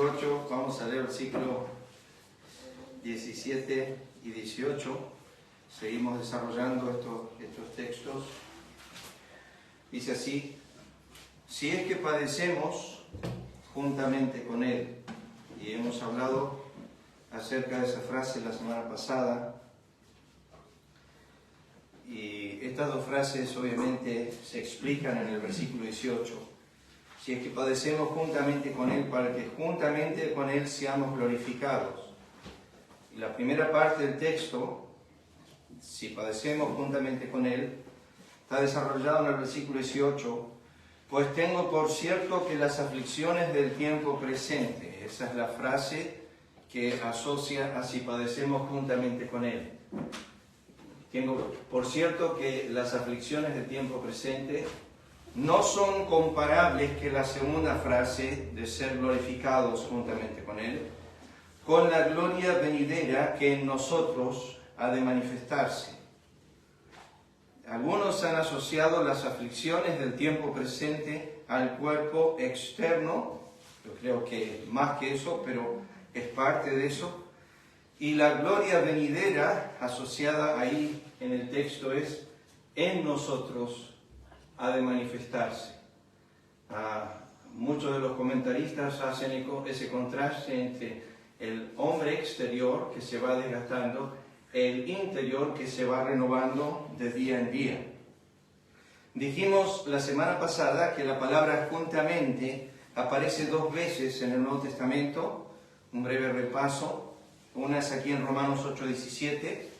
capítulo 8, vamos a leer versículos 17 y 18. Seguimos desarrollando estos textos. Dice así: si es que padecemos juntamente con Él. Y hemos hablado acerca de esa frase la semana pasada. Y estas dos frases obviamente se explican en el versículo 18. Si es que padecemos juntamente con Él, para que juntamente con Él seamos glorificados. Y la primera parte del texto, si padecemos juntamente con Él, está desarrollado en el versículo 18. Pues tengo por cierto que las aflicciones del tiempo presente, esa es la frase que asocia a si padecemos juntamente con Él. Tengo por cierto que las aflicciones del tiempo presente no son comparables que la segunda frase de ser glorificados juntamente con Él, con la gloria venidera que en nosotros ha de manifestarse. Algunos han asociado las aflicciones del tiempo presente al cuerpo externo, yo creo que más que eso, pero es parte de eso, y la gloria venidera asociada ahí en el texto es en nosotros ha de manifestarse. Muchos de los comentaristas hacen ese contraste entre el hombre exterior que se va desgastando, el interior que se va renovando de día en día. Dijimos la semana pasada que la palabra juntamente aparece dos veces en el Nuevo Testamento, un breve repaso. Una es aquí en Romanos 8:17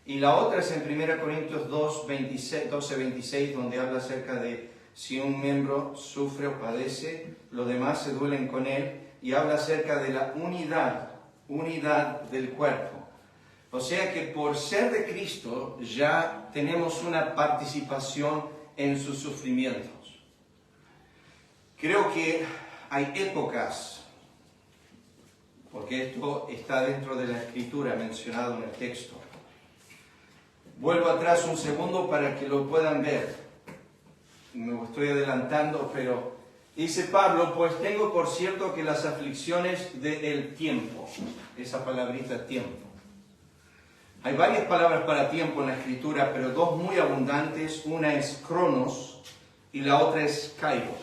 y la otra es en 1 Corintios 12:26, donde habla acerca de si un miembro sufre o padece, los demás se duelen con él, y habla acerca de la unidad del cuerpo. O sea que por ser de Cristo ya tenemos una participación en sus sufrimientos. Creo que hay épocas, porque esto está dentro de la Escritura mencionado en el texto. Vuelvo atrás un segundo para que lo puedan ver. Me estoy adelantando, pero dice Pablo, pues tengo por cierto que las aflicciones del tiempo, esa palabrita tiempo. Hay varias palabras para tiempo en la Escritura, pero dos muy abundantes. Una es cronos y la otra es kairos.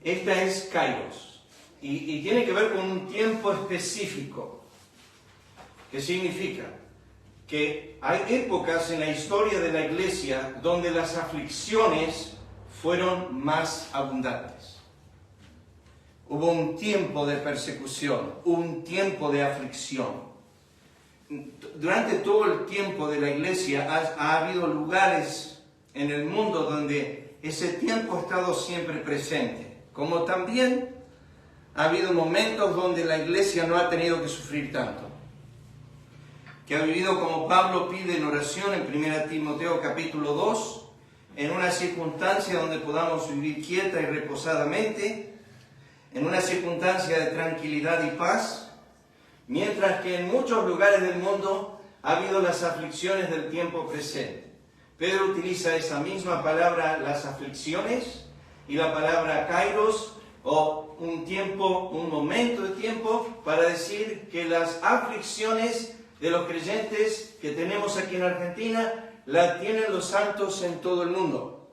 Esta es kairos y tiene que ver con un tiempo específico. ¿Qué significa? Que hay épocas en la historia de la iglesia donde las aflicciones fueron más abundantes. Hubo un tiempo de persecución, un tiempo de aflicción. Durante todo el tiempo de la iglesia ha habido lugares en el mundo donde ese tiempo ha estado siempre presente, como también ha habido momentos donde la iglesia no ha tenido que sufrir tanto, que ha vivido como Pablo pide en oración en 1 Timoteo capítulo 2, en una circunstancia donde podamos vivir quieta y reposadamente, en una circunstancia de tranquilidad y paz, mientras que en muchos lugares del mundo ha habido las aflicciones del tiempo presente. Pedro utiliza esa misma palabra, las aflicciones, y la palabra kairos, o un tiempo, un momento de tiempo, para decir que las aflicciones de los creyentes que tenemos aquí en Argentina, la tienen los santos en todo el mundo.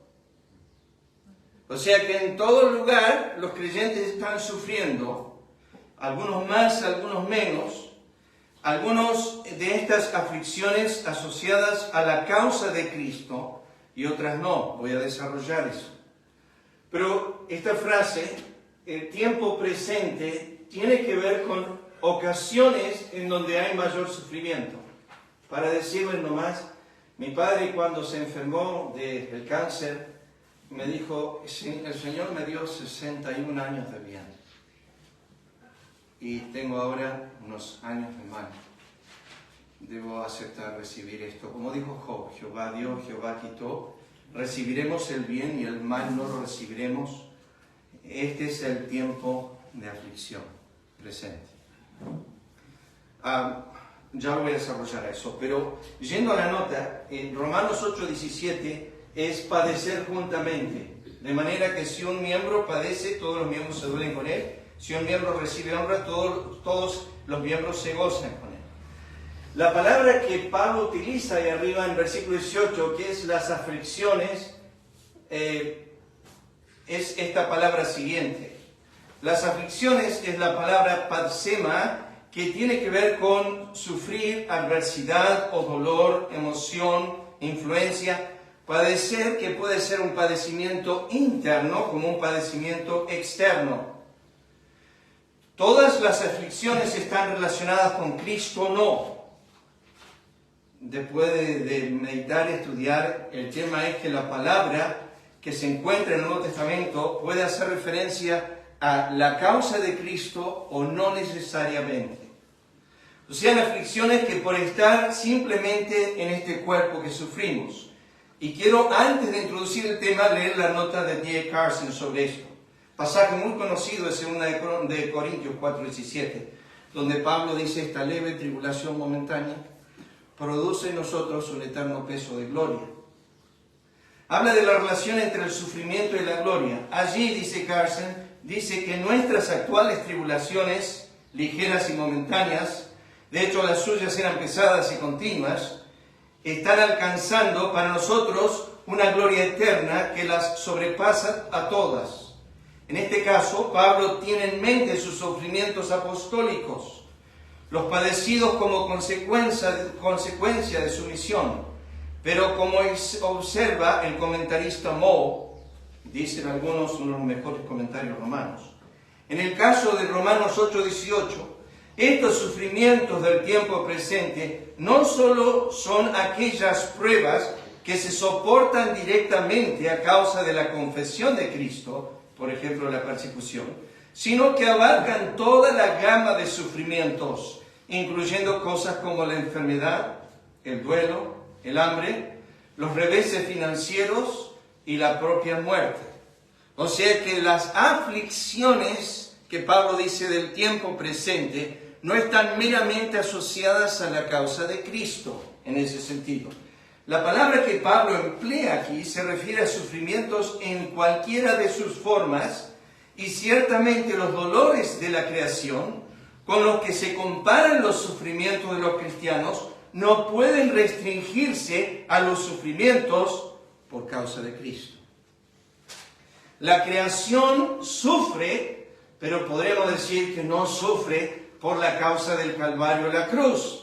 O sea que en todo lugar los creyentes están sufriendo, algunos más, algunos menos, algunos de estas aflicciones asociadas a la causa de Cristo y otras no. Voy a desarrollar eso. Pero esta frase, el tiempo presente, tiene que ver con ocasiones en donde hay mayor sufrimiento. Para decirles nomás, mi padre cuando se enfermó del cáncer, me dijo, el Señor me dio 61 años de vida. Y tengo ahora unos años de mal. Debo aceptar recibir esto. Como dijo Job, Jehová dio, Jehová quitó. Recibiremos el bien y el mal no lo recibiremos. Este es el tiempo de aflicción presente. Ya lo voy a desarrollar eso, pero yendo a la nota, en Romanos 8:17 es padecer juntamente, de manera que si un miembro padece, todos los miembros se duelen con él. Si un miembro recibe honra, todos los miembros se gozan con él. La palabra que Pablo utiliza ahí arriba en versículo 18, que es las aflicciones, es esta palabra siguiente. Las aflicciones es la palabra parsema, que tiene que ver con sufrir adversidad o dolor, emoción, influencia, padecer, que puede ser un padecimiento interno como un padecimiento externo. ¿Todas las aflicciones están relacionadas con Cristo? No. Después de meditar y estudiar, el tema es que la palabra que se encuentra en el Nuevo Testamento puede hacer referencia a la causa de Cristo o no necesariamente. O sea, aflicciones que por estar simplemente en este cuerpo que sufrimos. Y quiero, antes de introducir el tema, leer la nota de D.A. Carson sobre esto. Pasaje muy conocido de 2 de Corintios 4:17, donde Pablo dice: esta leve tribulación momentánea produce en nosotros un eterno peso de gloria. Habla de la relación entre el sufrimiento y la gloria. Allí, dice Carson, dice que nuestras actuales tribulaciones, ligeras y momentáneas, de hecho las suyas eran pesadas y continuas, están alcanzando para nosotros una gloria eterna que las sobrepasa a todas. En este caso, Pablo tiene en mente sus sufrimientos apostólicos, los padecidos como consecuencia de su misión. Pero como observa el comentarista Moe, dicen algunos, uno de los mejores comentarios romanos, en el caso de Romanos 8:18, estos sufrimientos del tiempo presente no solo son aquellas pruebas que se soportan directamente a causa de la confesión de Cristo, por ejemplo la persecución, sino que abarcan toda la gama de sufrimientos, incluyendo cosas como la enfermedad, el duelo, el hambre, los reveses financieros y la propia muerte. O sea que las aflicciones que Pablo dice del tiempo presente no están meramente asociadas a la causa de Cristo en ese sentido. La palabra que Pablo emplea aquí se refiere a sufrimientos en cualquiera de sus formas, y ciertamente los dolores de la creación, con los que se comparan los sufrimientos de los cristianos, no pueden restringirse a los sufrimientos por causa de Cristo. La creación sufre, pero podríamos decir que no sufre por la causa del Calvario y la cruz.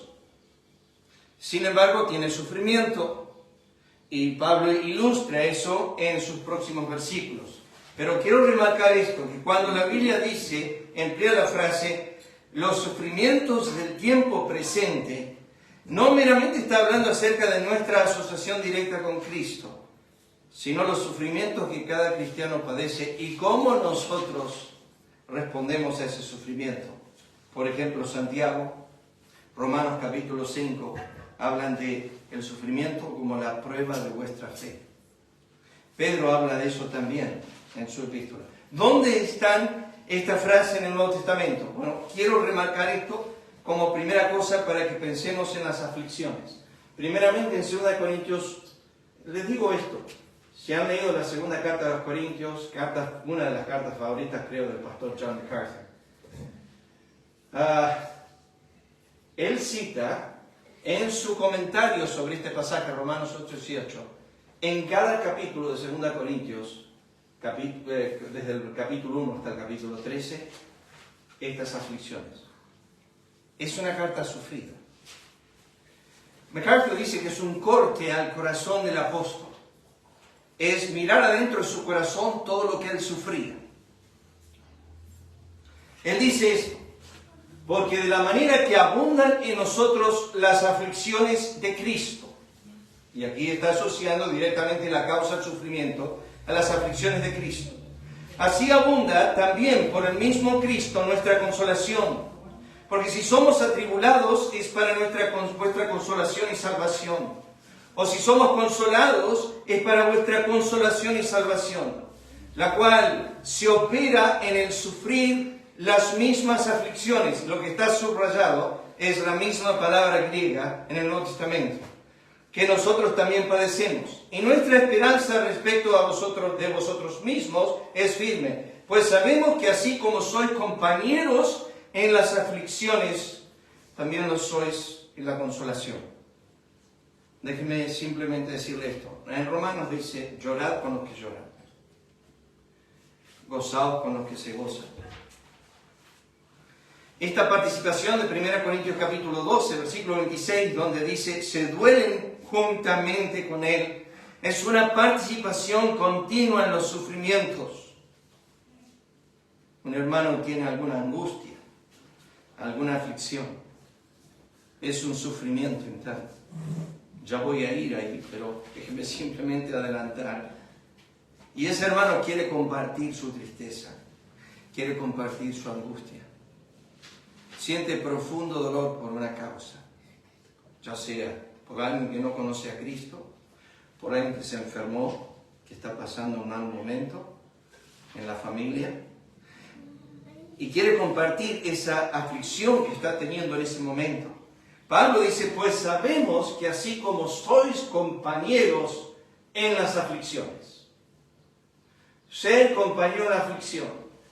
Sin embargo, tiene sufrimiento, y Pablo ilustra eso en sus próximos versículos. Pero quiero remarcar esto, que cuando la Biblia emplea la frase, los sufrimientos del tiempo presente, no meramente está hablando acerca de nuestra asociación directa con Cristo, sino los sufrimientos que cada cristiano padece y cómo nosotros respondemos a ese sufrimiento. Por ejemplo, Santiago, Romanos capítulo 5, hablan de el sufrimiento como la prueba de vuestra fe. Pedro habla de eso también en su epístola. ¿Dónde están esta frase en el Nuevo Testamento? Bueno, quiero remarcar esto como primera cosa para que pensemos en las aflicciones. Primeramente, en 2 Corintios, les digo esto. Si han leído la segunda carta de los Corintios, una de las cartas favoritas, creo, del pastor John MacArthur, él cita en su comentario sobre este pasaje, Romanos 8:18, en cada capítulo de 2 Corintios, desde el capítulo 1 hasta el capítulo 13, estas aflicciones. Es una carta sufrida. MacArthur dice que es un corte al corazón del apóstol. Es mirar adentro de su corazón todo lo que él sufría. Él dice esto: porque de la manera que abundan en nosotros las aflicciones de Cristo, y aquí está asociando directamente la causa del sufrimiento a las aflicciones de Cristo, así abunda también por el mismo Cristo nuestra consolación. Porque si somos atribulados es para vuestra consolación y salvación. O si somos consolados es para vuestra consolación y salvación, la cual se opera en el sufrir las mismas aflicciones. Lo que está subrayado es la misma palabra griega en el Nuevo Testamento, que nosotros también padecemos. Y nuestra esperanza respecto a de vosotros mismos es firme, Pues sabemos que así como sois compañeros en las aflicciones, también lo sois en la consolación. Déjenme simplemente decirle esto. En Romanos dice, llorad con los que lloran, gozaos con los que se gozan. Esta participación de 1 Corintios capítulo 12, versículo 26, donde dice, se duelen juntamente con él, es una participación continua en los sufrimientos. Un hermano tiene alguna angustia, alguna aflicción, es un sufrimiento interno. Ya voy a ir ahí, pero déjeme simplemente adelantar. Y ese hermano quiere compartir su tristeza, quiere compartir su angustia. Siente profundo dolor por una causa, ya sea por alguien que no conoce a Cristo, por alguien que se enfermó, que está pasando un mal momento en la familia, y quiere compartir esa aflicción que está teniendo en ese momento. Pablo dice, pues sabemos que así como sois compañeros en las aflicciones. Ser compañero en la aflicción.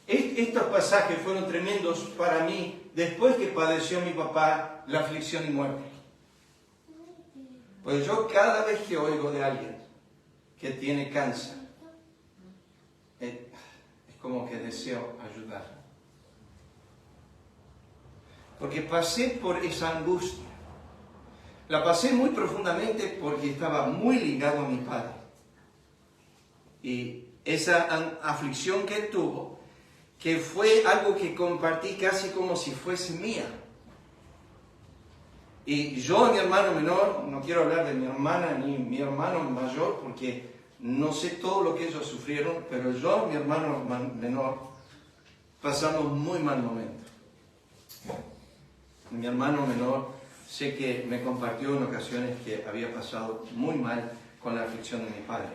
Estos pasajes fueron tremendos para mí después que padeció mi papá la aflicción y muerte. Pues yo cada vez que oigo de alguien que tiene cáncer, es como que deseo ayudar. Porque pasé por esa angustia. La pasé muy profundamente porque estaba muy ligado a mi padre. Y esa aflicción que él tuvo, que fue algo que compartí casi como si fuese mía. Y yo, mi hermano menor, no quiero hablar de mi hermana ni mi hermano mayor, porque no sé todo lo que ellos sufrieron, pero yo, mi hermano menor, pasamos muy mal momento. Mi hermano menor, sé que me compartió en ocasiones que había pasado muy mal con la aflicción de mi padre.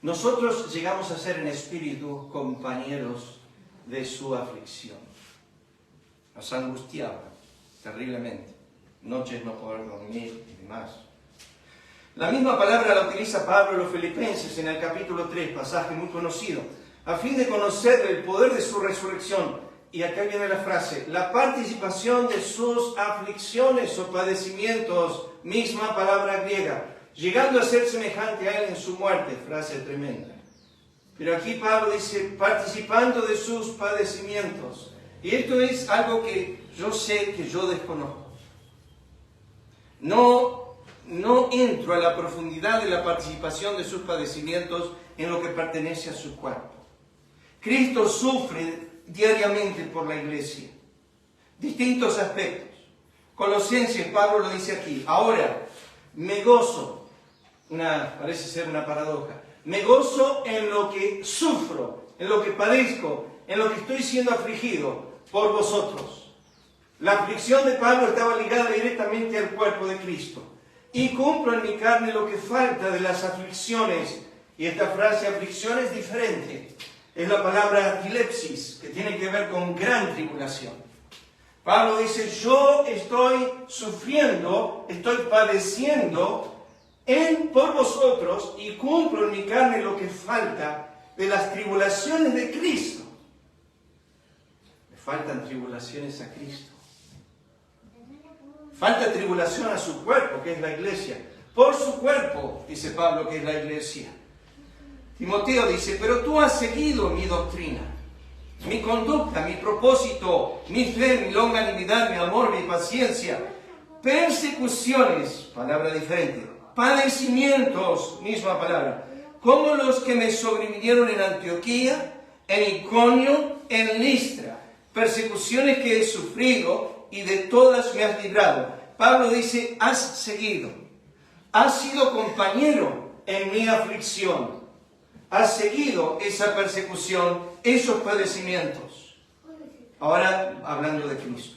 Nosotros llegamos a ser en espíritu compañeros de su aflicción. Nos angustiaba terriblemente. Noches no poder dormir y demás. La misma palabra la utiliza Pablo en los Filipenses en el capítulo 3, pasaje muy conocido, a fin de conocer el poder de su resurrección. Y acá viene la frase, la participación de sus aflicciones o padecimientos, misma palabra griega, llegando a ser semejante a él en su muerte, frase tremenda. Pero aquí Pablo dice, participando de sus padecimientos. Y esto es algo que yo sé que yo desconozco. No entro a la profundidad de la participación de sus padecimientos en lo que pertenece a su cuerpo. Cristo sufre diariamente por la iglesia. Distintos aspectos. Colosenses, Pablo lo dice aquí. Ahora, me gozo. Parece ser una paradoja. Me gozo en lo que sufro, en lo que padezco, en lo que estoy siendo afligido por vosotros. La aflicción de Pablo estaba ligada directamente al cuerpo de Cristo. Y cumplo en mi carne lo que falta de las aflicciones. Y esta frase, aflicción, es diferente. Es la palabra dilepsis, que tiene que ver con gran tribulación. Pablo dice, yo estoy sufriendo, estoy padeciendo por vosotros y cumplo en mi carne lo que falta de las tribulaciones de Cristo. Le faltan tribulaciones a Cristo. Falta tribulación a su cuerpo, que es la iglesia. Por su cuerpo, dice Pablo, que es la iglesia. Timoteo dice, pero tú has seguido mi doctrina, mi conducta, mi propósito, mi fe, mi longanimidad, mi amor, mi paciencia, persecuciones, palabra diferente, padecimientos, misma palabra, como los que me sobrevinieron en Antioquía, en Iconio, en Listra, persecuciones que he sufrido y de todas me has librado. Pablo dice, has seguido, has sido compañero en mi aflicción. Has seguido esa persecución, esos padecimientos. Ahora hablando de Cristo.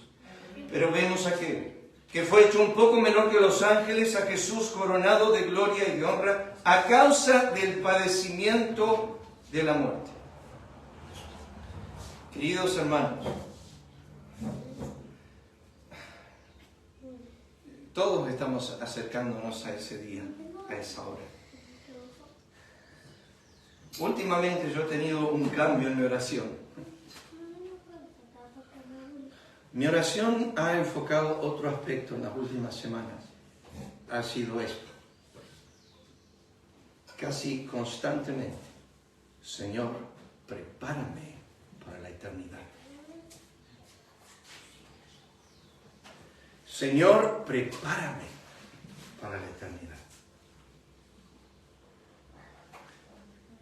Pero vemos aquel que fue hecho un poco menor que los ángeles, a Jesús coronado de gloria y de honra a causa del padecimiento de la muerte. Queridos hermanos, todos estamos acercándonos a ese día, a esa hora. Últimamente yo he tenido un cambio en mi oración. Mi oración ha enfocado otro aspecto en las últimas semanas. Ha sido esto. Casi constantemente, Señor, prepárame para la eternidad. Señor, prepárame para la eternidad.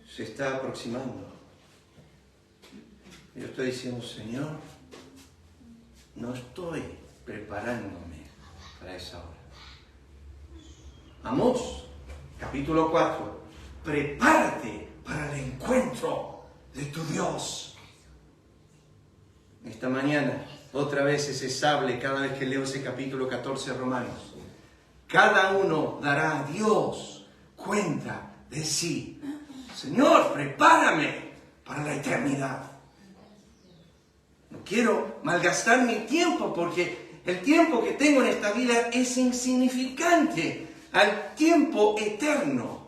Se está aproximando. Yo estoy diciendo, Señor, no estoy preparándome para esa hora. Amós, capítulo 4. Prepárate para el encuentro de tu Dios. Esta mañana, otra vez ese sable, cada vez que leo ese capítulo 14 de Romanos. Cada uno dará a Dios cuenta de sí. Señor, prepárame para la eternidad. No quiero malgastar mi tiempo porque el tiempo que tengo en esta vida es insignificante al tiempo eterno.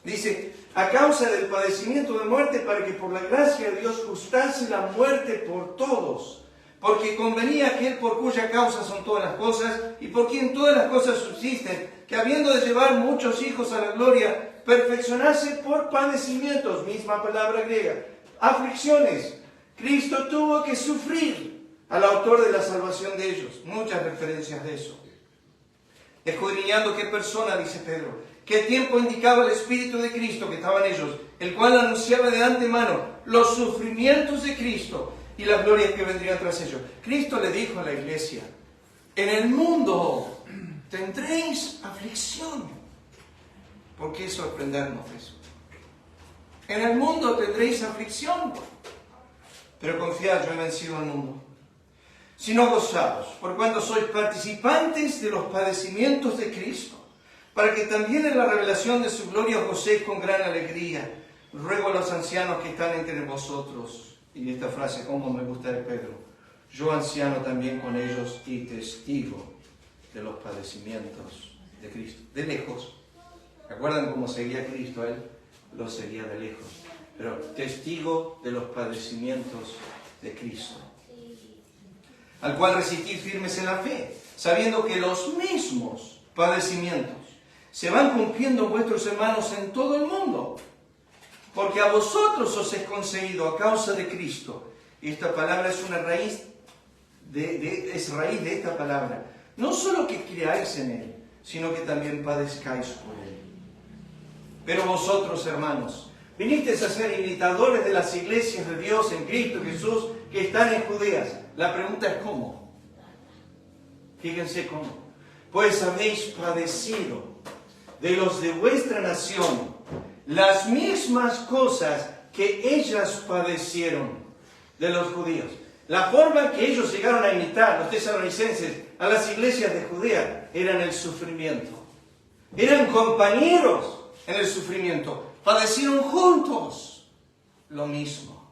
Dice, a causa del padecimiento de muerte, para que por la gracia de Dios gustase la muerte por todos. Porque convenía aquel por cuya causa son todas las cosas, y por quien todas las cosas subsisten, que habiendo de llevar muchos hijos a la gloria, perfeccionarse por padecimientos, misma palabra griega, aflicciones. Cristo tuvo que sufrir al autor de la salvación de ellos. Muchas referencias de eso. Escudriñando qué persona, dice Pedro, qué tiempo indicaba el Espíritu de Cristo que estaba en ellos, el cual anunciaba de antemano los sufrimientos de Cristo y las glorias que vendrían tras ellos. Cristo le dijo a la iglesia, en el mundo tendréis aflicción. ¿Por qué sorprendernos de eso? En el mundo tendréis aflicción, pero confiad, yo he vencido al mundo. Sino gozaos, por cuanto sois participantes de los padecimientos de Cristo, para que también en la revelación de su gloria os gocéis con gran alegría. Ruego a los ancianos que están entre vosotros, y esta frase, como me gusta de Pedro, yo anciano también con ellos y testigo de los padecimientos de Cristo. De lejos. ¿Recuerdan cómo seguía Cristo? Él lo seguía de lejos. Pero testigo de los padecimientos de Cristo. Al cual resistid firmes en la fe, sabiendo que los mismos padecimientos se van cumpliendo en vuestros hermanos en todo el mundo. Porque a vosotros os es concedido a causa de Cristo. Y esta palabra es una raíz es raíz de esta palabra. No solo que creáis en Él, sino que también padezcáis por Él. Pero vosotros, hermanos, vinisteis a ser imitadores de las iglesias de Dios en Cristo Jesús que están en Judeas. La pregunta es ¿cómo? Fíjense cómo. Pues habéis padecido de los de vuestra nación las mismas cosas que ellas padecieron de los judíos. La forma en que ellos llegaron a imitar, los tesalonicenses, a las iglesias de Judea, era en el sufrimiento. Eran compañeros en el sufrimiento. Padecieron juntos lo mismo.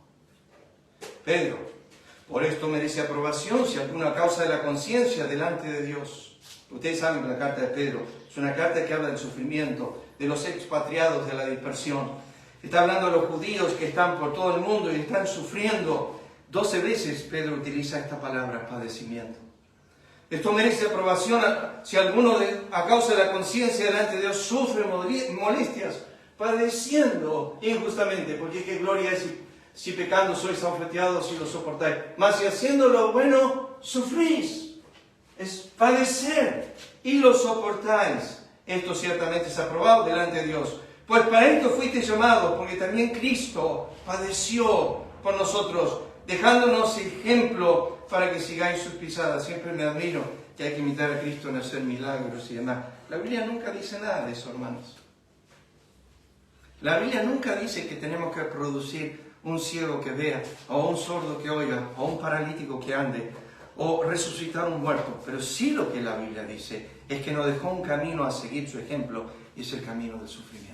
Pedro, por esto merece aprobación si alguna causa de la conciencia delante de Dios. Ustedes saben que la carta de Pedro es una carta que habla del sufrimiento, de los expatriados, de la dispersión. Está hablando de los judíos que están por todo el mundo y están sufriendo. 12 veces Pedro utiliza esta palabra, padecimiento. Esto merece aprobación si alguno a causa de la conciencia delante de Dios sufre molestias, padeciendo injustamente, porque qué gloria es si pecando sois abofeteados y lo soportáis. Mas si haciendo lo bueno sufrís, es padecer y lo soportáis. Esto ciertamente es aprobado delante de Dios. Pues para esto fuisteis llamados, porque también Cristo padeció por nosotros, dejándonos ejemplo para que sigáis sus pisadas. Siempre me admiro que hay que imitar a Cristo en hacer milagros y demás. La Biblia nunca dice nada de eso, hermanos. La Biblia nunca dice que tenemos que producir un ciego que vea, o un sordo que oiga, o un paralítico que ande, o resucitar un muerto. Pero sí lo que la Biblia dice es que nos dejó un camino a seguir su ejemplo, y es el camino del sufrimiento.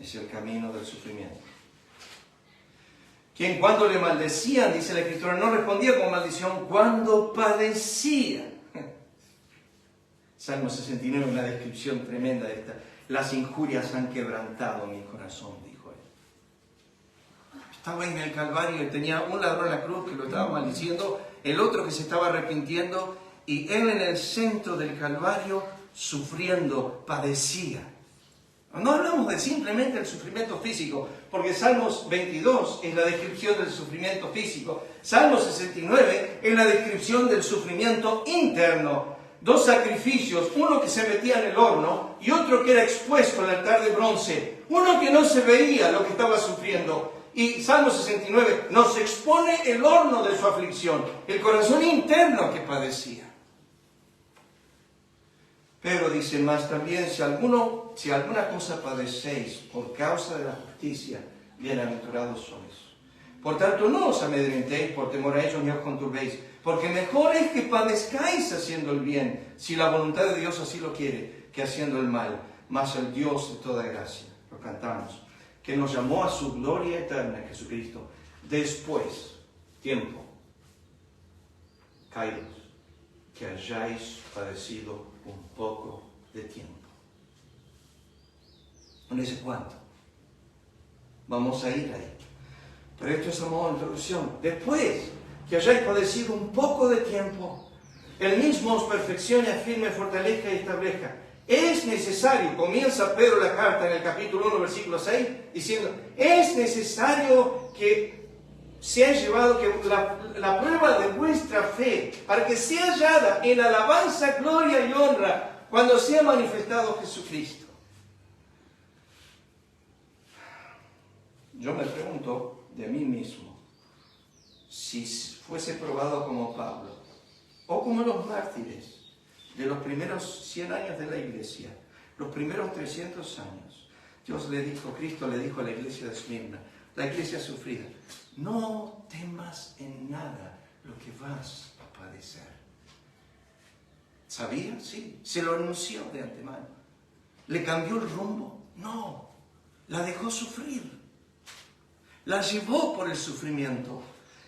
Es el camino del sufrimiento. Quien cuando le maldecían, dice la Escritura, no respondía con maldición cuando padecía. Salmo 69, una descripción tremenda de esta. Las injurias han quebrantado mi corazón, dijo él. estaba en el Calvario y tenía un ladrón en la cruz que lo estaba maldiciendo, el otro que se estaba arrepintiendo, y él en el centro del Calvario sufriendo, padecía. No hablamos de simplemente el sufrimiento físico, porque Salmos 22 es la descripción del sufrimiento físico. Salmo 69 es la descripción del sufrimiento interno. Dos sacrificios, uno que se metía en el horno y otro que era expuesto al altar de bronce. Uno que no se veía lo que estaba sufriendo. Y Salmo 69 nos expone el horno de su aflicción, el corazón interno que padecía. Pero dice más también, si alguna cosa padecéis por causa de la justicia, bienaventurados sois. Por tanto, no os amedrentéis por temor a ellos ni os conturbéis, porque mejor es que padezcáis haciendo el bien, si la voluntad de Dios así lo quiere, que haciendo el mal. Mas el Dios de toda gracia, lo cantamos, que nos llamó a su gloria eterna, Jesucristo, después, tiempo, caídos, que hayáis padecido un poco de tiempo. No dice cuánto. Vamos a ir ahí. Pero esto es a modo de introducción. Después que hayáis padecido un poco de tiempo, Él mismo os perfeccione, afirme, fortalezca y establezca. Es necesario, comienza Pedro la carta en el capítulo 1, versículo 6, diciendo, es necesario que se ha llevado que la prueba de vuestra fe, para que sea hallada en alabanza, gloria y honra, cuando sea manifestado Jesucristo. Yo me pregunto de mí mismo, si fuese probado como Pablo, o como los mártires de los primeros 100 años de la iglesia, los primeros 300 años, Cristo le dijo a la iglesia de Esmirna, la iglesia sufrida, no temas en nada lo que vas a padecer. ¿Sabía? Sí. Se lo anunció de antemano. ¿Le cambió el rumbo? No. La dejó sufrir. La llevó por el sufrimiento.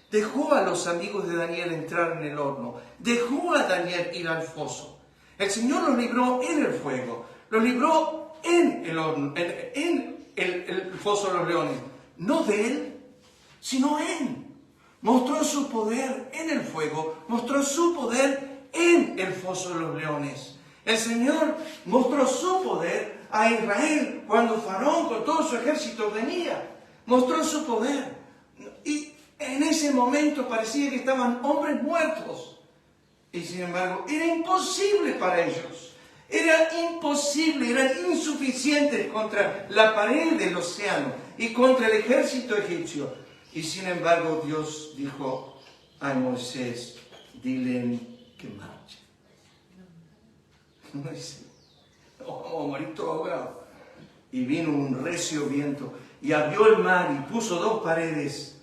Dejó a los amigos de Daniel entrar en el horno. Dejó a Daniel ir al foso. El Señor los libró en el fuego. Los libró en el horno, en el foso de los leones. No de él, sino en. Mostró su poder en el fuego, mostró su poder en el foso de los leones. El Señor mostró su poder a Israel cuando Faraón con todo su ejército venía. Mostró su poder. Y en ese momento parecía que estaban hombres muertos. Y sin embargo, era imposible para ellos. Era imposible, eran insuficientes contra la pared del océano y contra el ejército egipcio. Y sin embargo, Dios dijo a Moisés, dile que marche. No dice, no, vamos a morir todos ahogados. Y vino un recio viento y abrió el mar y puso dos paredes.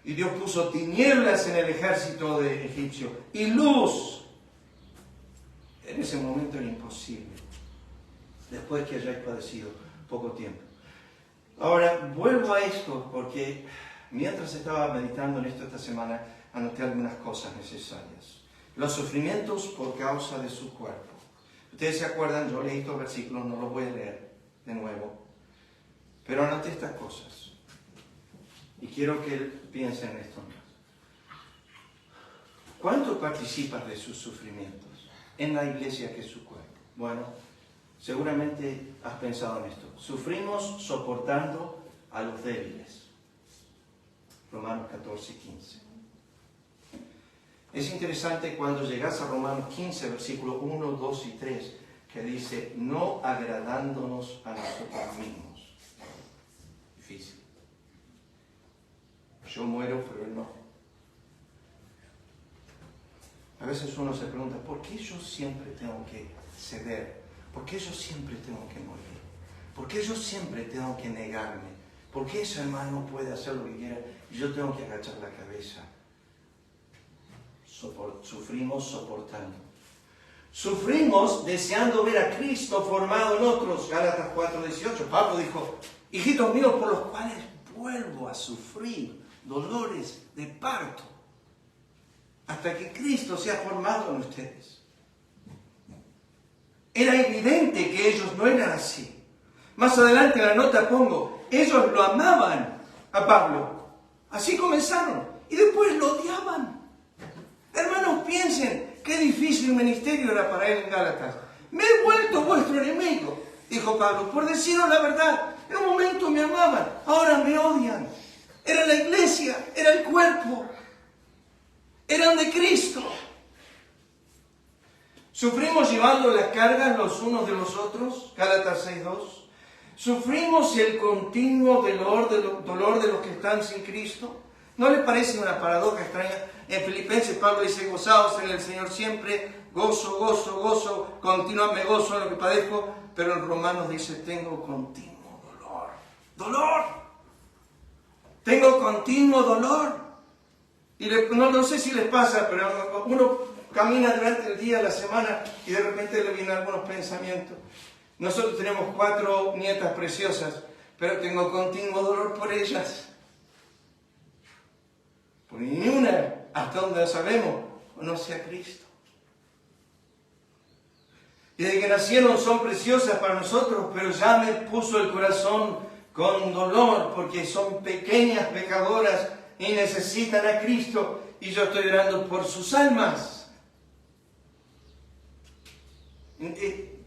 Y Dios puso tinieblas en el ejército de egipcio y luz. En ese momento era imposible. Después que hayáis padecido poco tiempo. Ahora, vuelvo a esto porque mientras estaba meditando en esto esta semana, anoté algunas cosas necesarias. Los sufrimientos por causa de su cuerpo. Ustedes se acuerdan, yo leí estos versículos, no los voy a leer de nuevo. Pero anoté estas cosas. Y quiero que piensen en esto. ¿Cuánto participas de sus sufrimientos en la iglesia que es su cuerpo? Bueno, seguramente has pensado en esto. Sufrimos soportando a los débiles. Romanos 14, 15. Es interesante cuando llegas a Romanos 15, versículos 1, 2 y 3, que dice, no agradándonos a nosotros mismos. Difícil. Yo muero, pero él no. A veces uno se pregunta, ¿por qué yo siempre tengo que ceder? ¿Por qué yo siempre tengo que morir? ¿Por qué yo siempre tengo que negarme? ¿Por qué ese hermano puede hacer lo que quiera y yo tengo que agachar la cabeza? Sufrimos soportando. Sufrimos deseando ver a Cristo formado en otros. Gálatas 4:18. Pablo dijo, hijitos míos, por los cuales vuelvo a sufrir dolores de parto hasta que Cristo sea formado en ustedes. Era evidente que ellos no eran así. Más adelante en la nota pongo, ellos lo amaban a Pablo, Así comenzaron. Y después lo odiaban. Hermanos, piensen qué difícil ministerio era para él en Gálatas. Me he vuelto vuestro enemigo, dijo Pablo, por deciros la verdad. En un momento me amaban, ahora me odian. Era la iglesia, era el cuerpo. Eran de Cristo. Sufrimos llevando las cargas los unos de los otros, Gálatas 6:2. Sufrimos el continuo dolor de los que están sin Cristo. ¿No les parece una paradoja extraña? En Filipenses Pablo dice, gozaos en el Señor siempre, gozo, gozo, gozo, continuamente gozo en lo que padezco, pero en Romanos dice, tengo continuo dolor. ¡Dolor! Tengo continuo dolor. Y no sé si les pasa, pero uno camina durante el día, la semana, y de repente le vienen algunos pensamientos. Nosotros tenemos 4 nietas preciosas, pero tengo continuo dolor por ellas. Porque ni una, hasta donde sabemos, conoce a Cristo. Y desde que nacieron son preciosas para nosotros, pero ya me puso el corazón con dolor, porque son pequeñas pecadoras y necesitan a Cristo, y yo estoy orando por sus almas.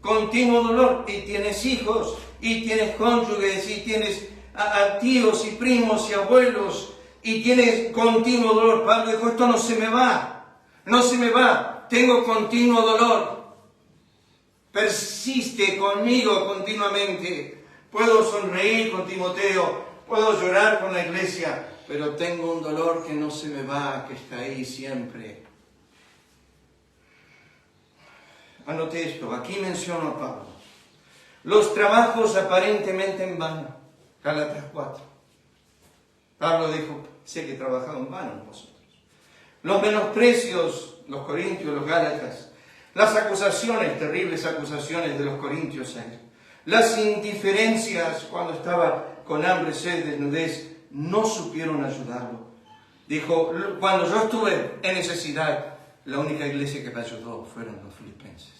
Continuo dolor, y tienes hijos, y tienes cónyuges, y tienes a tíos y primos y abuelos, y tienes continuo dolor. Pablo dijo, esto no se me va, no se me va, tengo continuo dolor. Persiste conmigo continuamente. Puedo sonreír con Timoteo, puedo llorar con la iglesia, pero tengo un dolor que no se me va, que está ahí siempre. Anote esto, aquí menciono a Pablo. Los trabajos aparentemente en vano. Gálatas 4. Pablo dijo, sé que he trabajado en vano en vosotros. Los menosprecios, los corintios, los gálatas. Las acusaciones, terribles acusaciones de los corintios a él. Las indiferencias cuando estaba con hambre, sed, desnudez, no supieron ayudarlo. Dijo, cuando yo estuve en necesidad, la única iglesia que me ayudó fueron los filipenses.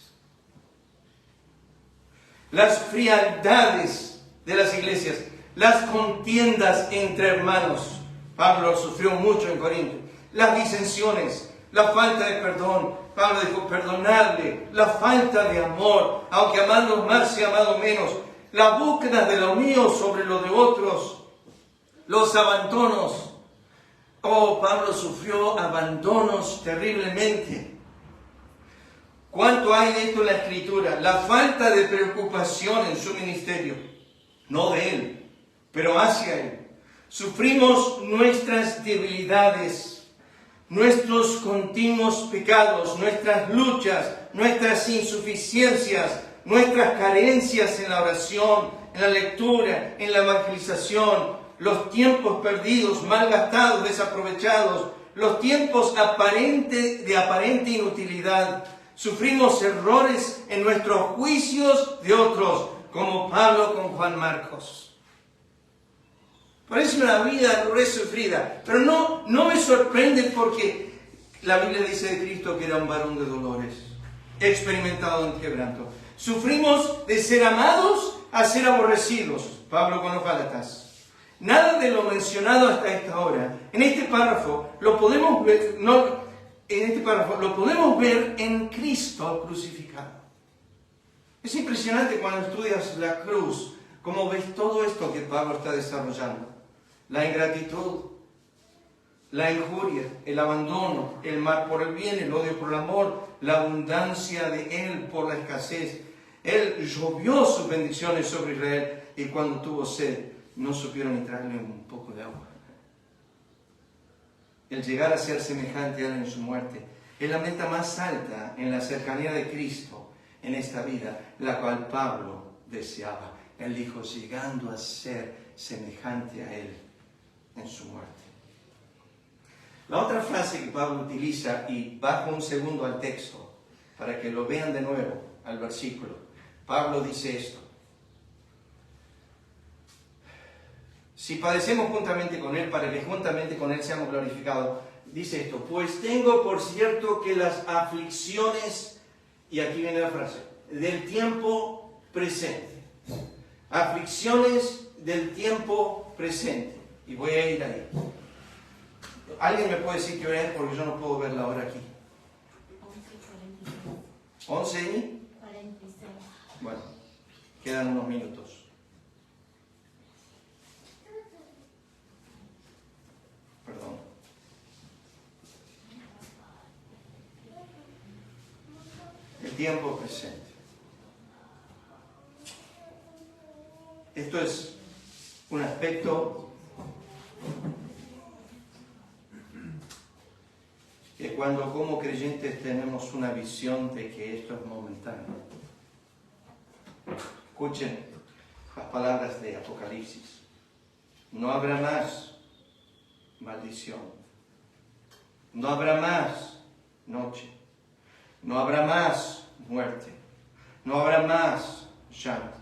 Las frialdades de las iglesias, las contiendas entre hermanos. Pablo sufrió mucho en Corinto. Las disensiones, la falta de perdón. Pablo dijo, perdonadle, la falta de amor, aunque amando más sea amado menos. La búsqueda de lo mío sobre lo de otros. Los abandonos. Oh, Pablo sufrió abandonos terriblemente. ¿Cuánto hay de esto en la Escritura? La falta de preocupación en su ministerio. No de él, pero hacia él. Sufrimos nuestras debilidades, nuestros continuos pecados, nuestras luchas, nuestras insuficiencias, nuestras carencias en la oración, en la lectura, en la evangelización, los tiempos perdidos, malgastados, desaprovechados, los tiempos de aparente inutilidad. Sufrimos errores en nuestros juicios de otros, como Pablo con Juan Marcos. Parece una vida sufrida, pero no me sorprende porque la Biblia dice de Cristo que era un varón de dolores, experimentado en quebranto. Sufrimos de ser amados a ser aborrecidos, Pablo con los Gálatas. Nada de lo mencionado hasta esta hora. En este párrafo lo podemos ver, lo podemos ver en Cristo crucificado. Es impresionante cuando estudias la cruz, cómo ves todo esto que Pablo está desarrollando. La ingratitud, la injuria, el abandono, el mal por el bien, el odio por el amor, la abundancia de él por la escasez. Él llovió sus bendiciones sobre Israel y cuando tuvo sed no supieron ni traerle un poco de agua. El llegar a ser semejante a él en su muerte es la meta más alta en la cercanía de Cristo en esta vida, la cual Pablo deseaba. Él dijo, llegando a ser semejante a él en su muerte. La otra frase que Pablo utiliza, y bajo un segundo al texto, para que lo vean de nuevo al versículo, Pablo dice esto. Si padecemos juntamente con él, para que juntamente con él seamos glorificados, dice esto, pues tengo por cierto que las aflicciones, y aquí viene la frase, del tiempo presente. Aflicciones del tiempo presente. Y voy a ir ahí. ¿Alguien me puede decir qué hora es? Porque yo no puedo ver la hora aquí. 11 y 46. Bueno, quedan unos minutos. Perdón. El tiempo presente. Esto es un aspecto que cuando como creyentes tenemos una visión de que esto es momentáneo. Escuchen las palabras de Apocalipsis. No habrá más maldición. No habrá más noche. No habrá más muerte. No habrá más llanto.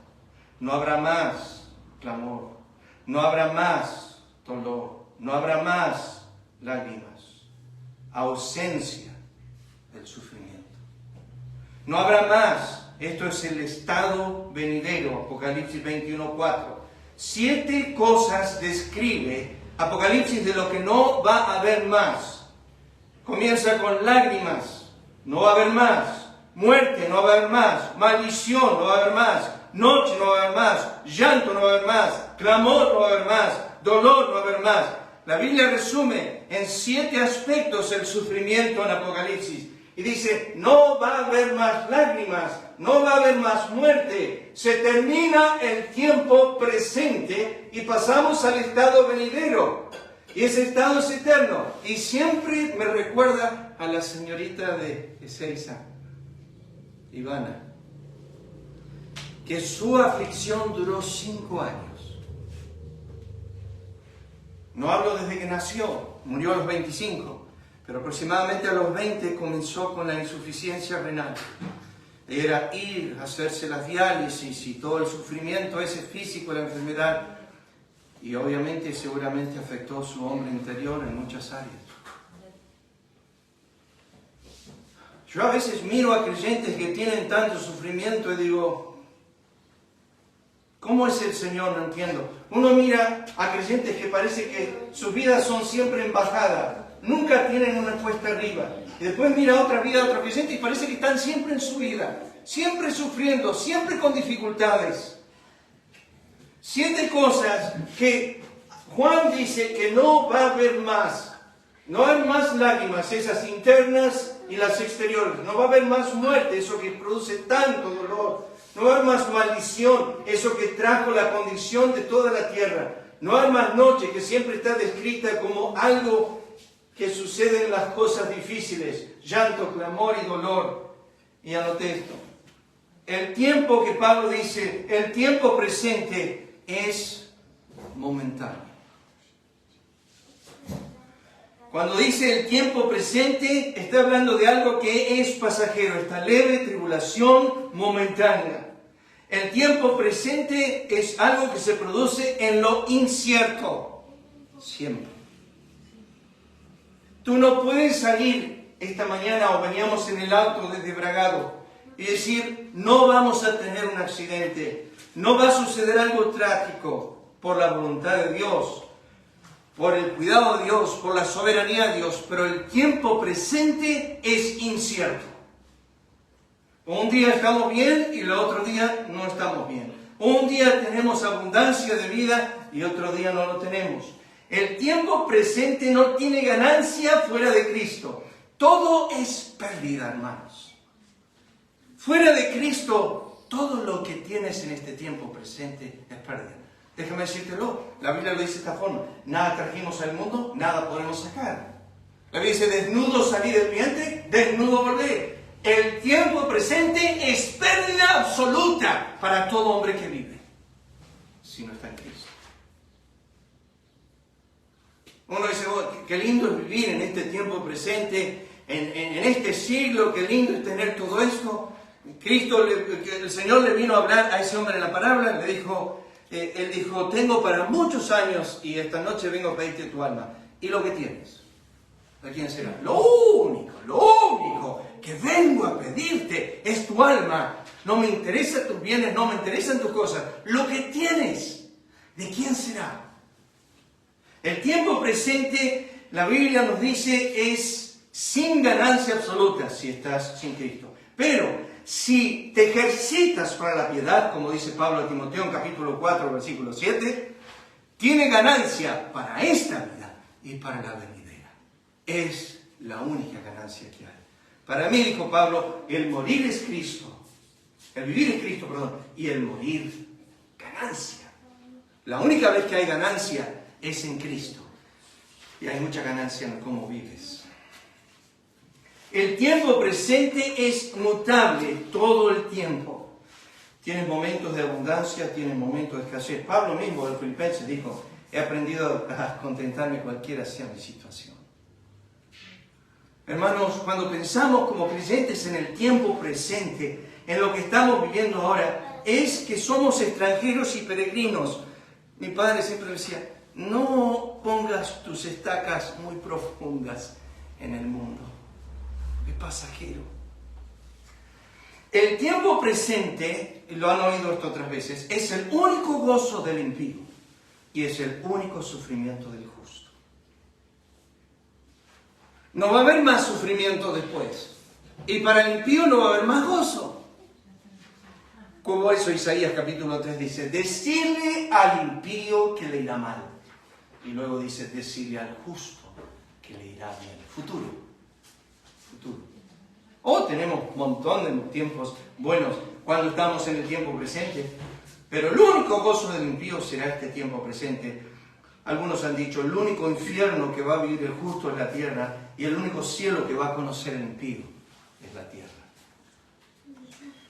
No habrá más clamor. No habrá más dolor. No habrá más lágrimas. Ausencia del sufrimiento. No habrá más. Esto es el estado venidero. Apocalipsis 21:4. 7 cosas describe Apocalipsis de lo que no va a haber más. Comienza con lágrimas. No va a haber más. Muerte, no va a haber más. Maldición, no va a haber más. Noche, no va a haber más. Llanto, no va a haber más. Clamor, no va a haber más. Dolor, no va a haber más. La Biblia resume en 7 aspectos el sufrimiento en Apocalipsis. Y dice, no va a haber más lágrimas, no va a haber más muerte. Se termina el tiempo presente y pasamos al estado venidero. Y ese estado es eterno. Y siempre me recuerda a la señorita de Ezeiza, Ivana, que su aflicción duró 5 años. No hablo desde que nació, murió a los 25, pero aproximadamente a los 20 comenzó con la insuficiencia renal. Era ir a hacerse las diálisis y todo el sufrimiento ese físico, la enfermedad, y obviamente seguramente afectó su hombre interior en muchas áreas. Yo a veces miro a creyentes que tienen tanto sufrimiento y digo, ¿cómo es el Señor? No entiendo. Uno mira a creyentes que parece que sus vidas son siempre en bajada, nunca tienen una cuesta arriba. Y después mira otra vida de otro creyente y parece que están siempre en su vida, siempre sufriendo, siempre con dificultades. 7 cosas que Juan dice que no va a haber más. No hay más lágrimas, esas internas y las exteriores. No va a haber más muerte, eso que produce tanto dolor. No va a haber más maldición, eso que trajo la condición de toda la tierra. No hay más noche, que siempre está descrita como algo que sucede en las cosas difíciles. Llanto, clamor y dolor. Y anoté esto. El tiempo que Pablo dice, el tiempo presente es momentáneo. Cuando dice el tiempo presente, está hablando de algo que es pasajero, esta leve tribulación momentánea. El tiempo presente es algo que se produce en lo incierto, siempre. Tú no puedes salir esta mañana o veníamos en el auto desde Bragado y decir, no vamos a tener un accidente, no va a suceder algo trágico por la voluntad de Dios, por el cuidado de Dios, por la soberanía de Dios, pero el tiempo presente es incierto. Un día estamos bien y el otro día no estamos bien. Un día tenemos abundancia de vida y otro día no lo tenemos. El tiempo presente no tiene ganancia fuera de Cristo. Todo es pérdida, hermanos. Fuera de Cristo, todo lo que tienes en este tiempo presente es pérdida. Déjame decírtelo, la Biblia lo dice de esta forma, nada trajimos al mundo, nada podemos sacar. La Biblia dice, desnudo salí del vientre, desnudo volveré. El tiempo presente es pérdida absoluta para todo hombre que vive, si no está en Cristo. Uno dice, oh, qué lindo es vivir en este tiempo presente, en este siglo, qué lindo es tener todo esto. El Señor le vino a hablar a ese hombre en la parábola, le dijo, él dijo, tengo para muchos años y esta noche vengo a pedirte tu alma. ¿Y lo que tienes? ¿De quién será? Lo único que vengo a pedirte es tu alma. No me interesan tus bienes, no me interesan tus cosas. Lo que tienes, ¿de quién será? El tiempo presente, la Biblia nos dice es sin ganancia absoluta si estás sin Cristo. Pero si te ejercitas para la piedad, como dice Pablo a Timoteo en capítulo 4, versículo 7, tiene ganancia para esta vida y para la venidera. Es la única ganancia que hay. Para mí, dijo Pablo, el morir es Cristo. El vivir es Cristo, perdón. Y el morir, ganancia. La única vez que hay ganancia es en Cristo. Y hay mucha ganancia en cómo vives. El tiempo presente es mutable todo el tiempo. Tiene momentos de abundancia, tiene momentos de escasez. Pablo mismo, del Filipenses, dijo, he aprendido a contentarme cualquiera sea mi situación. Hermanos, cuando pensamos como creyentes en el tiempo presente, en lo que estamos viviendo ahora, es que somos extranjeros y peregrinos. Mi padre siempre decía, no pongas tus estacas muy profundas en el mundo. Es pasajero. El tiempo presente, lo han oído esto otras veces, es el único gozo del impío y es el único sufrimiento del justo. No va a haber más sufrimiento después. Y para el impío no va a haber más gozo. Como eso Isaías capítulo 3 dice, decirle al impío que le irá mal. Y luego dice, decirle al justo que le irá bien. Futuro. Tenemos un montón de tiempos buenos cuando estamos en el tiempo presente. Pero el único gozo del impío será este tiempo presente. Algunos han dicho, el único infierno que va a vivir el justo es la tierra y el único cielo que va a conocer el impío es la tierra.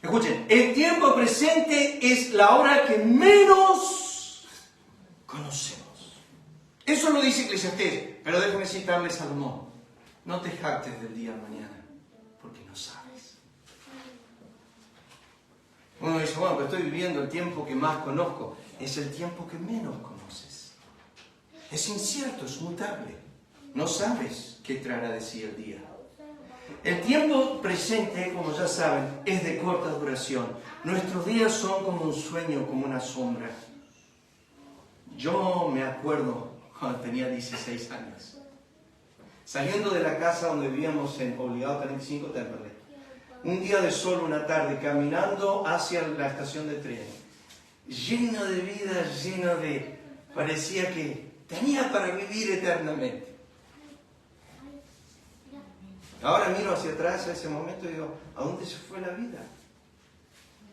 Escuchen, el tiempo presente es la hora que menos conocemos. Eso lo dice Eclesiastés, pero déjame citarle Salomón. No te jactes del día de mañana, porque no sabes. Uno dice, bueno, pero estoy viviendo el tiempo que más conozco. Es el tiempo que menos conoces. Es incierto, es mutable. No sabes qué traerá de sí el día. El tiempo presente, como ya saben, es de corta duración. Nuestros días son como un sueño, como una sombra. Yo me acuerdo cuando tenía 16 años. Saliendo de la casa donde vivíamos en Obligado 35 Temperley. Un día de sol, una tarde, caminando hacia la estación de tren. Lleno de vida, lleno de... Parecía que tenía para vivir eternamente. Ahora miro hacia atrás a ese momento y digo, ¿a dónde se fue la vida?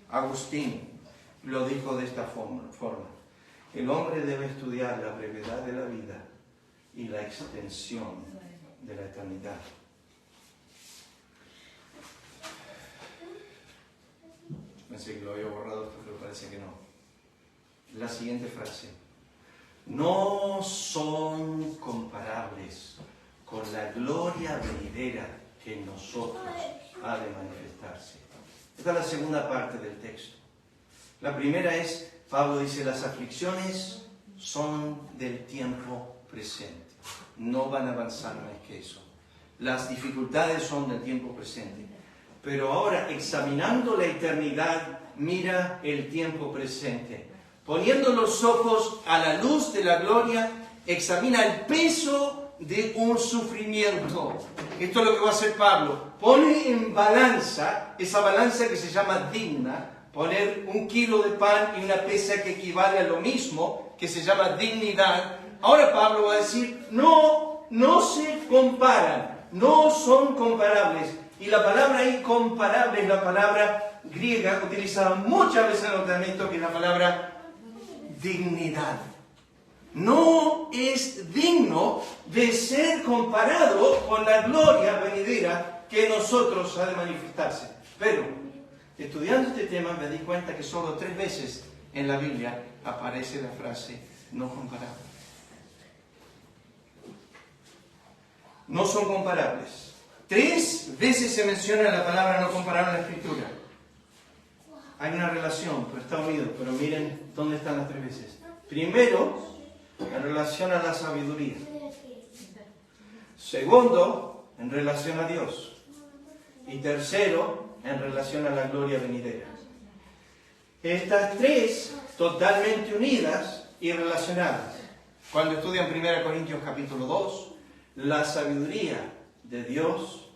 Agustín lo dijo de esta forma. El hombre debe estudiar la brevedad de la vida y la extensión de la eternidad. Pensé que lo había borrado, pero parece que no. La siguiente frase. No son comparables con la gloria venidera que en nosotros ha de manifestarse. Esta es la segunda parte del texto. La primera es, Pablo dice, las aflicciones son del tiempo presente. No van a avanzar más que eso. Las dificultades son del tiempo presente. Pero ahora, examinando la eternidad, mira el tiempo presente. Poniendo los ojos a la luz de la gloria, examina el peso de un sufrimiento. Esto es lo que va a hacer Pablo. Pone en balanza, esa balanza que se llama digna, poner 1 kilo de pan y una pesa que equivale a lo mismo, que se llama dignidad. Ahora Pablo va a decir, no se comparan, no son comparables. Y la palabra incomparable es la palabra griega utilizada muchas veces en el Nuevo Testamento, que es la palabra dignidad. No es digno de ser comparado con la gloria venidera que en nosotros ha de manifestarse. Pero, estudiando este tema, me di cuenta que solo 3 veces en la Biblia aparece la frase no comparable. No son comparables. 3 veces se menciona la palabra no comparable en la Escritura. Hay una relación, pero está unido. Pero miren dónde están las 3 veces. Primero, en relación a la sabiduría. Segundo, en relación a Dios. Y tercero, en relación a la gloria venidera. Estas 3 totalmente unidas y relacionadas. Cuando estudian 1 Corintios capítulo 2, La sabiduría de Dios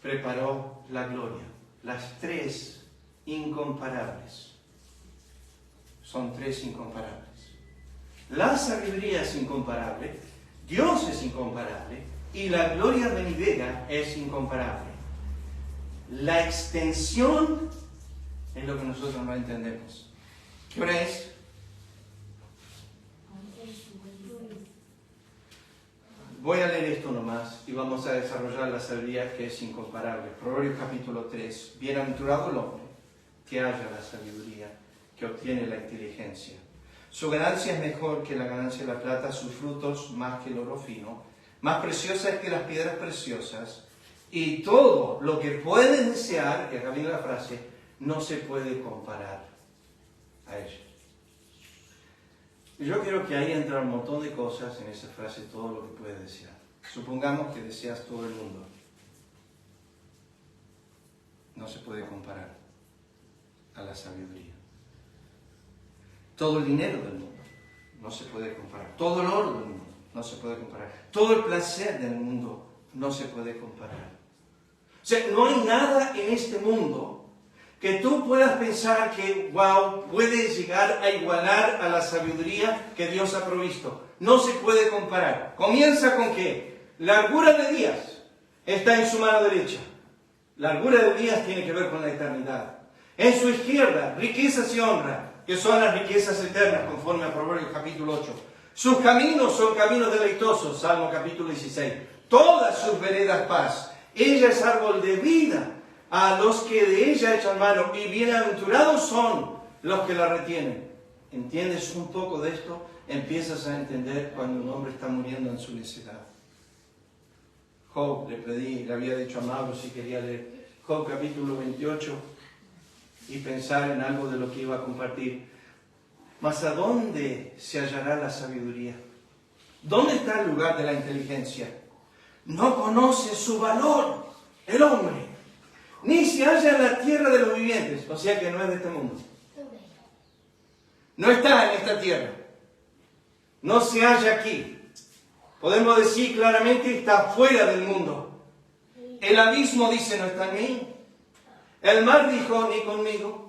preparó la gloria. Las tres incomparables. Son tres incomparables. La sabiduría es incomparable, Dios es incomparable y la gloria venidera es incomparable. La extensión es lo que nosotros no entendemos. ¿Qué hora es? Voy a leer esto nomás y vamos a desarrollar la sabiduría que es incomparable. Proverbios capítulo 3. Bienaventurado el hombre que haya la sabiduría, que obtiene la inteligencia. Su ganancia es mejor que la ganancia de la plata, sus frutos más que el oro fino, más preciosa es que las piedras preciosas, y todo lo que puedes desear, y acá viene la frase, no se puede comparar a ella. Yo quiero que ahí entra un montón de cosas en esa frase, todo lo que puedes desear. Supongamos que deseas todo el mundo. No se puede comparar a la sabiduría. Todo el dinero del mundo no se puede comparar. Todo el oro del mundo no se puede comparar. Todo el placer del mundo no se puede comparar. O sea, no hay nada en este mundo que tú puedas pensar que, wow, puedes llegar a igualar a la sabiduría que Dios ha provisto. No se puede comparar. Comienza con que largura de días está en su mano derecha. Largura de días tiene que ver con la eternidad. En su izquierda, riquezas y honra, que son las riquezas eternas, conforme a Proverbios capítulo 8. Sus caminos son caminos deleitosos, Salmo capítulo 16. Todas sus veredas paz. Ella es árbol de vida a los que de ella echan mano, y bienaventurados son los que la retienen. ¿Entiendes un poco de esto? Empiezas a entender cuando un hombre está muriendo en su necedad. Job, le había dicho a Mauro si quería leer Job capítulo 28 y pensar en algo de lo que iba a compartir. Mas ¿a dónde se hallará la sabiduría? ¿Dónde está el lugar de la inteligencia? No conoce su valor el hombre, ni se halla en la tierra de los vivientes, o sea que no es de este mundo. No está en esta tierra. No se halla aquí. Podemos decir claramente, está fuera del mundo. El abismo dice, no está en mí. El mar dijo, ni conmigo.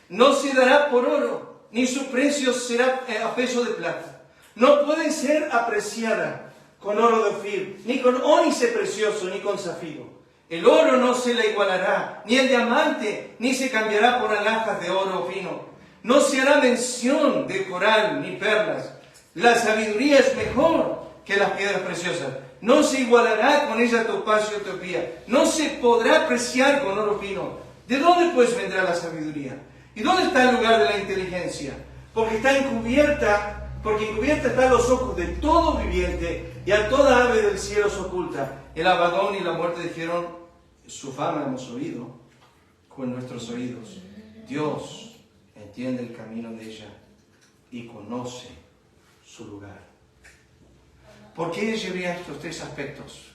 No se dará por oro, ni su precio será a peso de plata. No puede ser apreciada con oro de Ofir, ni con ónice precioso, ni con zafiro. El oro no se le igualará, ni el diamante, ni se cambiará por alhajas de oro fino. No se hará mención de coral ni perlas. La sabiduría es mejor que las piedras preciosas. No se igualará con ella topacio y Etiopía. No se podrá apreciar con oro fino. ¿De dónde pues vendrá la sabiduría? ¿Y dónde está el lugar de la inteligencia? Porque encubierta están los ojos de todo viviente, y a toda ave del cielo se oculta. El Abadón y la muerte dijeron, su fama hemos oído con nuestros oídos. Dios entiende el camino de ella y conoce su lugar. ¿Por qué llevé a estos tres aspectos?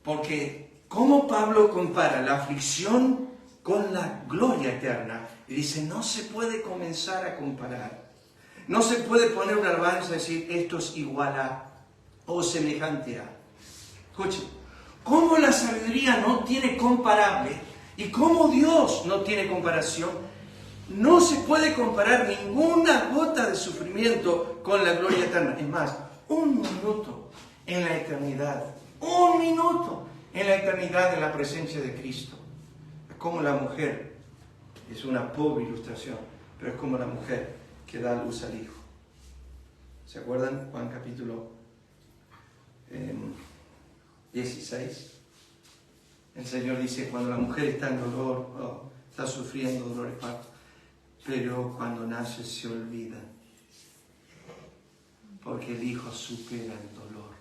Porque ¿cómo Pablo compara la aflicción con la gloria eterna? Y dice, no se puede comenzar a comparar. No se puede poner una balanza y decir, esto es igual a o semejante a. Escuchen, ¿cómo la sabiduría no tiene comparable? Y cómo Dios no tiene comparación. No se puede comparar ninguna gota de sufrimiento con la gloria eterna. Es más, un minuto en la eternidad. Un minuto en la eternidad en la presencia de Cristo. Es como la mujer. Es una pobre ilustración, pero es como la mujer que da a luz al hijo. ¿Se acuerdan? Juan capítulo 16. El Señor dice, cuando la mujer está en dolor, está sufriendo dolor de parto, pero cuando nace se olvida, porque el hijo supera el dolor.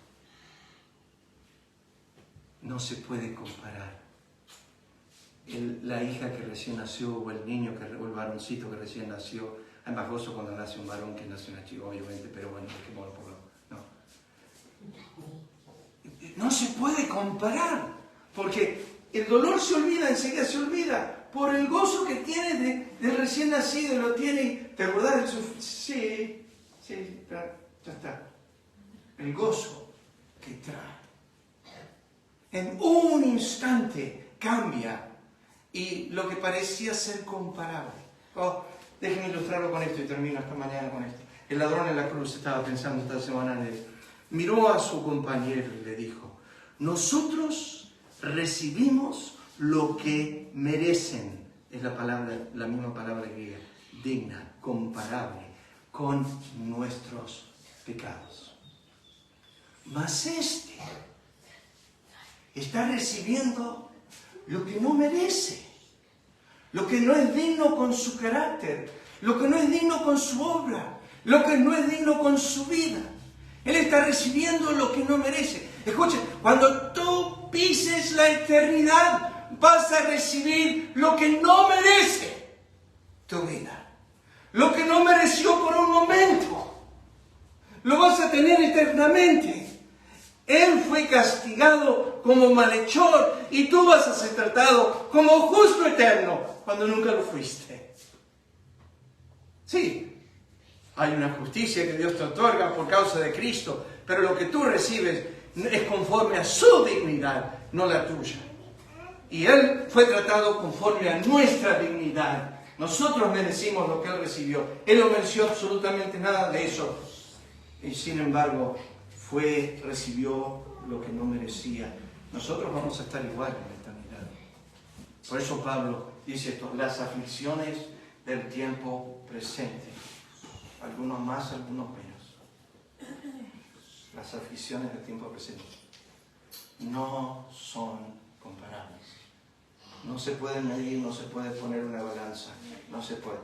No se puede comparar. La hija que recién nació, o el niño, o el varoncito que recién nació, es más gozo cuando nace un varón que nace una chica, obviamente, pero bueno, dejémoslo por lo. No se puede comparar, porque el dolor se olvida, enseguida se olvida, por el gozo que tiene del recién nacido, lo tiene, ¿te acordás del sufrimiento? Sí, ya está. El gozo que trae. En un instante cambia. Y lo que parecía ser comparable. Oh, déjenme ilustrarlo con esto y termino esta mañana con esto. El ladrón en la cruz, estaba pensando esta semana en él. Miró a su compañero y le dijo: nosotros recibimos lo que merecen. Es la misma palabra griega. Digna, comparable con nuestros pecados. Mas este está recibiendo lo que no merece, lo que no es digno con su carácter, lo que no es digno con su obra, lo que no es digno con su vida. Él está recibiendo lo que no merece. Escuchen, cuando tú pises la eternidad, vas a recibir lo que no merece tu vida. Lo que no mereció por un momento, lo vas a tener eternamente. Él fue castigado como malhechor y tú vas a ser tratado como justo eterno cuando nunca lo fuiste. Sí, hay una justicia que Dios te otorga por causa de Cristo, pero lo que tú recibes es conforme a su dignidad, no la tuya. Y Él fue tratado conforme a nuestra dignidad. Nosotros merecimos lo que Él recibió. Él no mereció absolutamente nada de eso. Y sin embargo, recibió lo que no merecía. Nosotros vamos a estar igual en esta eternidad. Por eso Pablo dice esto: las aflicciones del tiempo presente. Algunos más, algunos menos. Las aflicciones del tiempo presente no son comparables. No se puede medir, no se puede poner una balanza. No se puede.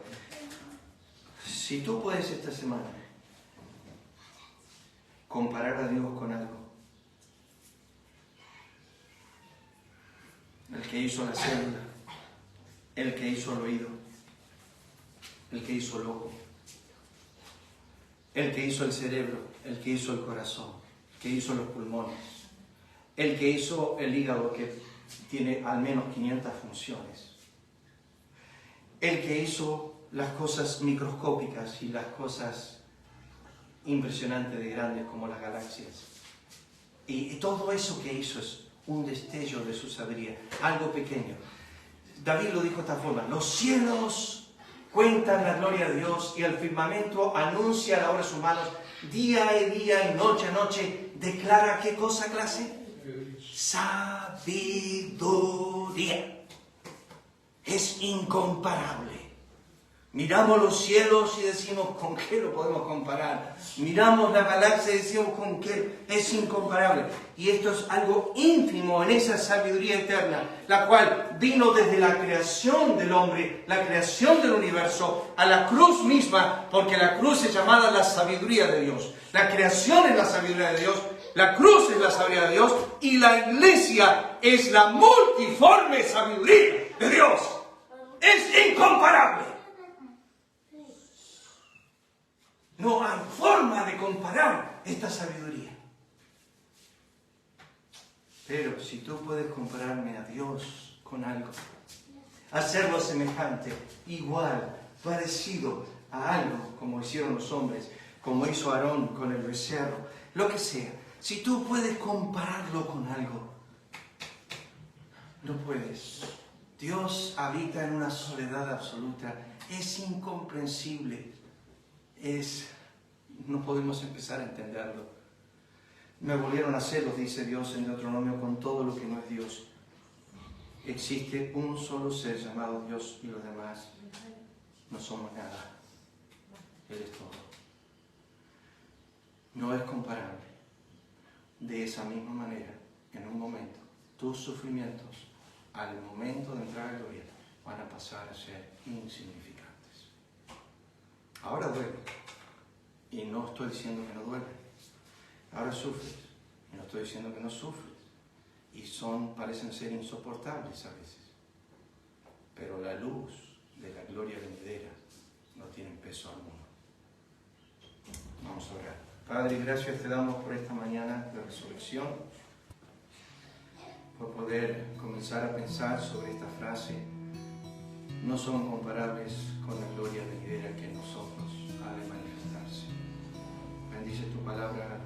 Si tú puedes esta semana comparar a Dios con algo, el que hizo la célula, el que hizo el oído, el que hizo el ojo, el que hizo el cerebro, el que hizo el corazón, el que hizo los pulmones, el que hizo el hígado, que tiene al menos 500 funciones, el que hizo las cosas microscópicas y las cosas impresionantes de grandes como las galaxias. Y todo eso que hizo es un destello de su sabiduría, algo pequeño. David lo dijo de esta forma: los cielos cuentan la gloria de Dios y el firmamento anuncia la obra de sus manos. Día y día y noche a noche declara ¿qué cosa, clase? Sabiduría. Es incomparable. Miramos los cielos y decimos, ¿con qué lo podemos comparar? Miramos la galaxia y decimos, ¿con qué? Es incomparable. Y esto es algo ínfimo en esa sabiduría eterna, la cual vino desde la creación del hombre, la creación del universo, a la cruz misma, porque la cruz es llamada la sabiduría de Dios. La creación es la sabiduría de Dios, la cruz es la sabiduría de Dios, y la iglesia es la multiforme sabiduría de Dios. Es incomparable. No hay forma de comparar esta sabiduría. Pero si tú puedes compararme a Dios con algo, hacerlo semejante, igual, parecido a algo, como hicieron los hombres, como hizo Aarón con el becerro, lo que sea, si tú puedes compararlo con algo, no puedes. Dios habita en una soledad absoluta, es incomprensible. No podemos empezar a entenderlo. Me volvieron a celos, dice Dios en Deuteronomio, con todo lo que no es Dios. Existe un solo ser llamado Dios y los demás no somos nada. Él es todo. No es comparable. De esa misma manera, en un momento, tus sufrimientos, al momento de entrar a la gloria, van a pasar a ser insignificantes. Ahora duele, y no estoy diciendo que no duele. Ahora sufres, y no estoy diciendo que no sufres. Y parecen ser insoportables a veces. Pero la luz de la gloria venidera no tiene peso alguno. Vamos a orar. Padre, gracias te damos por esta mañana de resurrección, por poder comenzar a pensar sobre esta frase. No son comparables con la gloria venidera que en nosotros ha de manifestarse. Bendice tu palabra